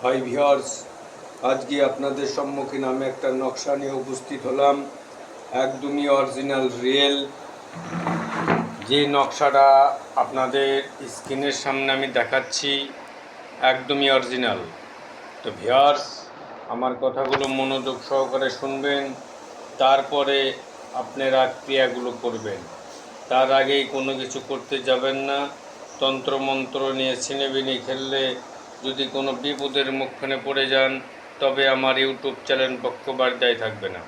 Hi viewers, আজকে আপনাদের সম্মুখীন আমি একটা নকশা নিয়ে উপস্থিত হলাম। একদমই অরিজিনাল রিয়েল যে নকশাটা আপনাদের স্ক্রিনের সামনে আমি দেখাচ্ছি, একদমই অরিজিনাল। তো ভিউয়ার্স, আমার কথাগুলো মনোযোগ সহকারে শুনবেন, তারপরে আপনারা ক্রিয়াগুলো করবেন। তার আগেই কোনো কিছু করতে যাবেন না। তন্ত্রমন্ত্র নিয়ে ছিনিবিনি খেললে যদি কোনো বিপদের মুখখানে পড়ে যান, তবে আমার ইউটিউব চ্যানেল পক্ষবার দায়ী থাকবে না।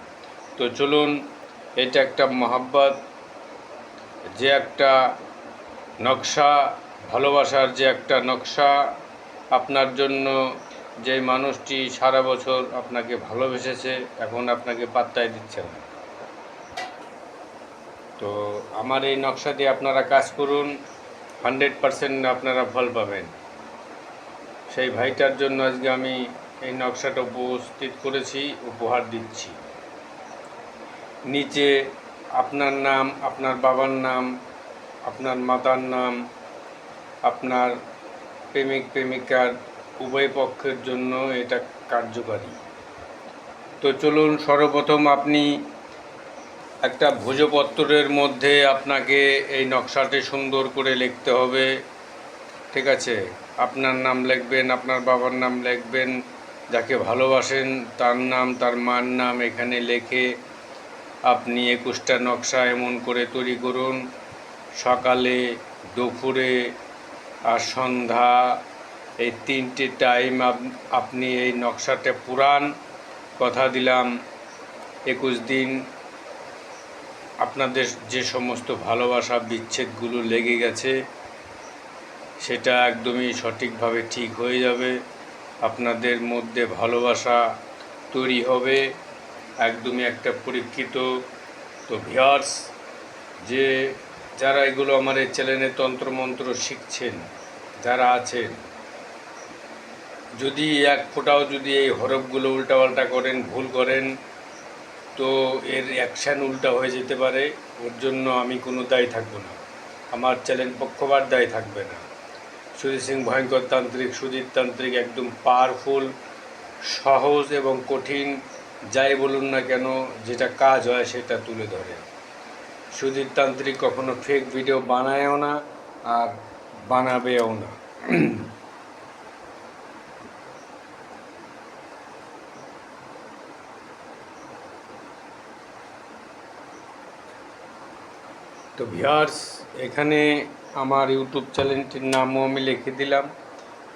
তো চলুন, এটা একটা মহাব্বত, যে একটা নকশা, ভালোবাসার যে একটা নকশা, আপনার জন্য যে মানুষটি সারা বছর আপনাকে ভালোবেসেছে, এখন আপনাকে পাত্তাই দিচ্ছে না। তো আমার এই নকশা দিয়ে আপনারা কাজ করুন, 100% আপনারা ফল পাবেন। সেই ভাইটার জন্য আজকে আমি এই নকশাটা উপস্থিত করেছি, উপহার দিচ্ছি। নিচে আপনার নাম, আপনার বাবার নাম, আপনার মাতার নাম, আপনার প্রেমিক প্রেমিকার উভয় পক্ষের জন্য এটা কার্যকারী। তো চলুন, সর্বপ্রথম আপনি একটা ভোজপত্রের মধ্যে আপনাকে এই নকশাটি সুন্দর করে লিখতে হবে। ঠিক আছে, আপনার নাম লিখবেন, আপনার বাবার নাম লিখবেন, যাকে ভালোবাসেন তার নাম, তার মার নাম এখানে লিখে আপনি 21টা নকশা এমন করে তৈরি করুন। সকালে, দুপুরে আর সন্ধ্যা, এই 3টে টাইম আপনি এই নকশাটা পুরান। কথা দিলাম 21 দিন আপনাদের যে সমস্ত ভালোবাসা বিচ্ছেদগুলো লেগে গেছে, সেটা একদমই সঠিকভাবে ঠিক হয়ে যাবে। আপনাদের মধ্যে ভালোবাসা তৈরি হবে, একদমই একটা পরীক্ষিত। তো ভিউয়ার্স, যে যারা এগুলো আমার এই চ্যানেলে তন্ত্রমন্ত্র শিখছেন, যারা আছেন, যদি এক ফোঁটাও যদি এই হরফগুলো উল্টাপাল্টা করেন, ভুল করেন, তো এর অ্যাকশান উল্টা হয়ে যেতে পারে। ওর জন্য আমি কোনো দায়ী থাকবো না, আমার চ্যানেল পক্ষবার দায়ী থাকবে না। সুজিত সিং ভয়ঙ্কর তান্ত্রিক, সুজিত তান্ত্রিক একদম পাওয়ারফুল, সহজ এবং কঠিন যাই বলুন না কেন, যেটা কাজ হয় সেটা তুলে ধরে। সুজিত তান্ত্রিক কখনো ফেক ভিডিও বানায়ও না আর বানাবেও না। তো ভিউয়ার্স, এখানে আমার ইউটিউব চ্যানেলটির নামও আমি লিখে দিলাম,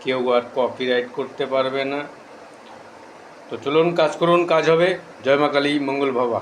কেউ আর কপিরাইট করতে পারবে না। তো চলুন, কাজ করুন, কাজ হবে। জয় মা কালী, মঙ্গল ভবা।